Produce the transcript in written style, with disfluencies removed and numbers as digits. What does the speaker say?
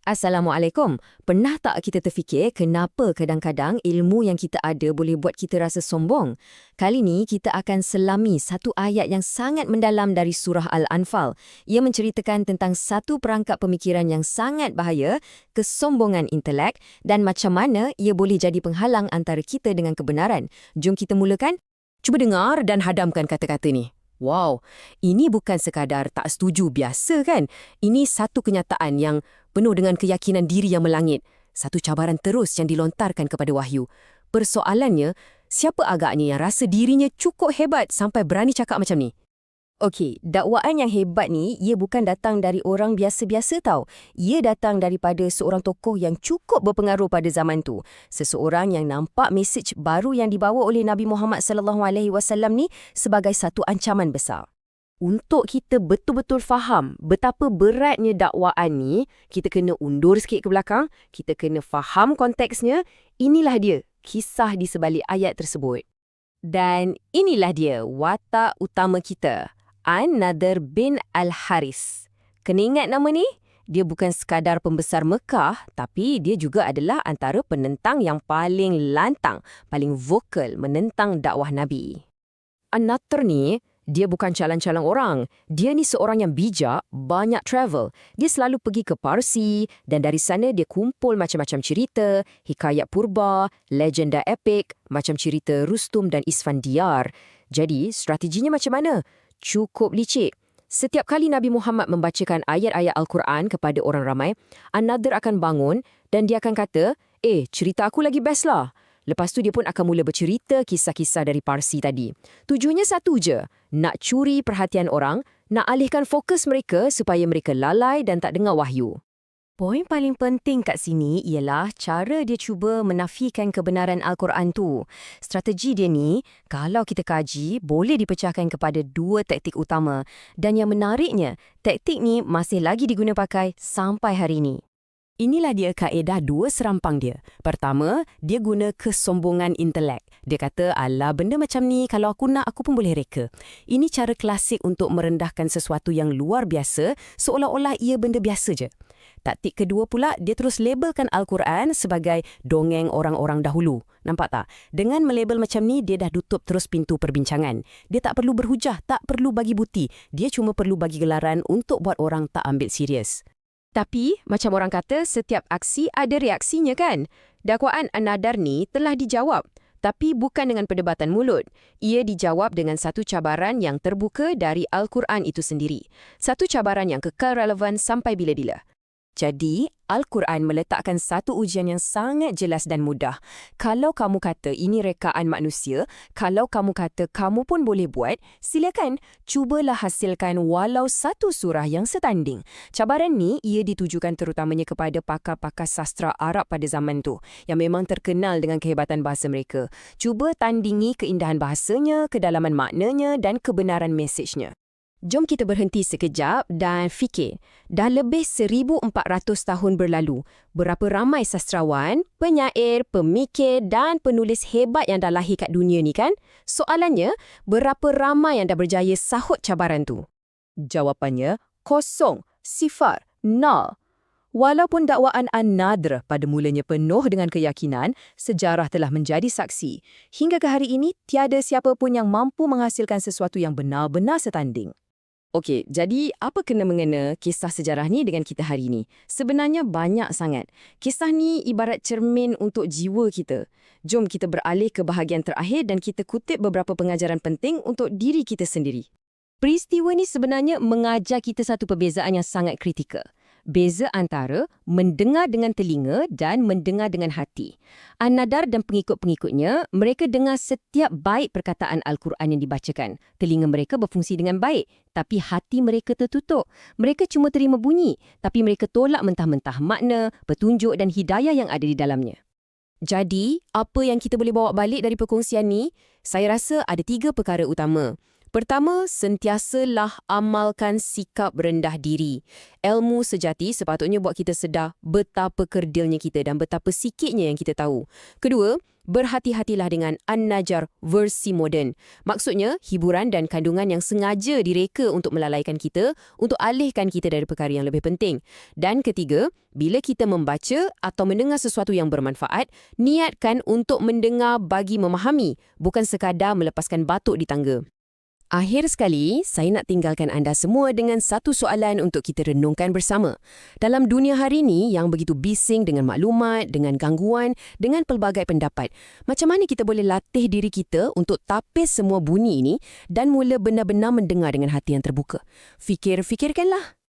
Assalamualaikum. Pernah tak kita terfikir kenapa kadang-kadang ilmu yang kita ada boleh buat kita rasa sombong? Kali ni kita akan selami satu ayat yang sangat mendalam dari surah Al-Anfal. Ia menceritakan tentang satu perangkap pemikiran yang sangat bahaya, kesombongan intelek dan macam mana ia boleh jadi penghalang antara kita dengan kebenaran. Jom kita mulakan. Cuba dengar dan hadamkan kata-kata ni. Wow, ini bukan sekadar tak setuju biasa kan? Ini satu kenyataan yang penuh dengan keyakinan diri yang melangit. Satu cabaran terus yang dilontarkan kepada wahyu. Persoalannya, siapa agaknya yang rasa dirinya cukup hebat sampai berani cakap macam ni? Okey, dakwaan yang hebat ni, ia bukan datang dari orang biasa-biasa tau. Ia datang daripada seorang tokoh yang cukup berpengaruh pada zaman tu. Seseorang yang nampak mesej baru yang dibawa oleh Nabi Muhammad SAW ni sebagai satu ancaman besar. Untuk kita betul-betul faham betapa beratnya dakwaan ni, kita kena undur sikit ke belakang, kita kena faham konteksnya. Inilah dia, kisah di sebalik ayat tersebut. Dan inilah dia watak utama kita. An-Nadhr bin Al-Haris. Kena ingat nama ni? Dia bukan sekadar pembesar Mekah, tapi dia juga adalah antara penentang yang paling lantang, paling vokal menentang dakwah Nabi. An-Nadhr ni, dia bukan calon-calon orang. Dia ni seorang yang bijak, banyak travel. Dia selalu pergi ke Parsi dan dari sana dia kumpul macam-macam cerita, hikayat purba, legenda epik, macam cerita Rustum dan Isfandiar. Jadi, strateginya macam mana? Cukup licik. Setiap kali Nabi Muhammad membacakan ayat-ayat Al-Quran kepada orang ramai, An-Nadhr akan bangun dan dia akan kata, cerita aku lagi best lah. Lepas tu dia pun akan mula bercerita kisah-kisah dari Parsi tadi. Tujuannya satu je, nak curi perhatian orang, nak alihkan fokus mereka supaya mereka lalai dan tak dengar wahyu. Poin paling penting kat sini ialah cara dia cuba menafikan kebenaran Al-Quran tu. Strategi dia ni, kalau kita kaji, boleh dipecahkan kepada dua taktik utama. Dan yang menariknya, taktik ni masih lagi diguna pakai sampai hari ini. Inilah dia kaedah dua serampang dia. Pertama, dia guna kesombongan intelek. Dia kata, alah benda macam ni kalau aku nak aku pun boleh reka. Ini cara klasik untuk merendahkan sesuatu yang luar biasa seolah-olah ia benda biasa je. Taktik kedua pula, dia terus labelkan Al-Quran sebagai dongeng orang-orang dahulu. Nampak tak? Dengan melabel macam ni, dia dah tutup terus pintu perbincangan. Dia tak perlu berhujah, tak perlu bagi bukti. Dia cuma perlu bagi gelaran untuk buat orang tak ambil serius. Tapi, macam orang kata, setiap aksi ada reaksinya kan? Dakwaan An-Nadhr ni telah dijawab. Tapi bukan dengan perdebatan mulut. Ia dijawab dengan satu cabaran yang terbuka dari Al-Quran itu sendiri. Satu cabaran yang kekal relevan sampai bila-bila. Jadi, Al-Quran meletakkan satu ujian yang sangat jelas dan mudah. Kalau kamu kata ini rekaan manusia, kalau kamu kata kamu pun boleh buat, silakan, cubalah hasilkan walau satu surah yang setanding. Cabaran ni, ia ditujukan terutamanya kepada pakar-pakar sastra Arab pada zaman tu, yang memang terkenal dengan kehebatan bahasa mereka. Cuba tandingi keindahan bahasanya, kedalaman maknanya dan kebenaran mesejnya. Jom kita berhenti sekejap dan fikir. Dah lebih 1,400 tahun berlalu, berapa ramai sastrawan, penyair, pemikir dan penulis hebat yang dah lahir kat dunia ni kan? Soalannya, berapa ramai yang dah berjaya sahut cabaran tu? Jawapannya, kosong, sifar, nol. Walaupun dakwaan An-Nadhr pada mulanya penuh dengan keyakinan, sejarah telah menjadi saksi. Hingga ke hari ini, tiada siapa pun yang mampu menghasilkan sesuatu yang benar-benar setanding. Okey, jadi apa kena-mengena kisah sejarah ni dengan kita hari ini? Sebenarnya banyak sangat. Kisah ni ibarat cermin untuk jiwa kita. Jom kita beralih ke bahagian terakhir dan kita kutip beberapa pengajaran penting untuk diri kita sendiri. Peristiwa ni sebenarnya mengajar kita satu perbezaan yang sangat kritikal. Beza antara mendengar dengan telinga dan mendengar dengan hati. An-Nadhr dan pengikut-pengikutnya, mereka dengar setiap bait perkataan Al-Quran yang dibacakan. Telinga mereka berfungsi dengan baik, tapi hati mereka tertutup. Mereka cuma terima bunyi, tapi mereka tolak mentah-mentah makna, petunjuk dan hidayah yang ada di dalamnya. Jadi, apa yang kita boleh bawa balik dari perkongsian ni? Saya rasa ada 3 perkara utama. Pertama, sentiasalah amalkan sikap rendah diri. Ilmu sejati sepatutnya buat kita sedar betapa kerdilnya kita dan betapa sikitnya yang kita tahu. Kedua, berhati-hatilah dengan An-Najr versi moden. Maksudnya, hiburan dan kandungan yang sengaja direka untuk melalaikan kita, untuk alihkan kita dari perkara yang lebih penting. Dan ketiga, bila kita membaca atau mendengar sesuatu yang bermanfaat, niatkan untuk mendengar bagi memahami, bukan sekadar melepaskan batuk di tangga. Akhir sekali, saya nak tinggalkan anda semua dengan satu soalan untuk kita renungkan bersama. Dalam dunia hari ini yang begitu bising dengan maklumat, dengan gangguan, dengan pelbagai pendapat, macam mana kita boleh latih diri kita untuk tapis semua bunyi ini dan mula benar-benar mendengar dengan hati yang terbuka? Fikirkanlah.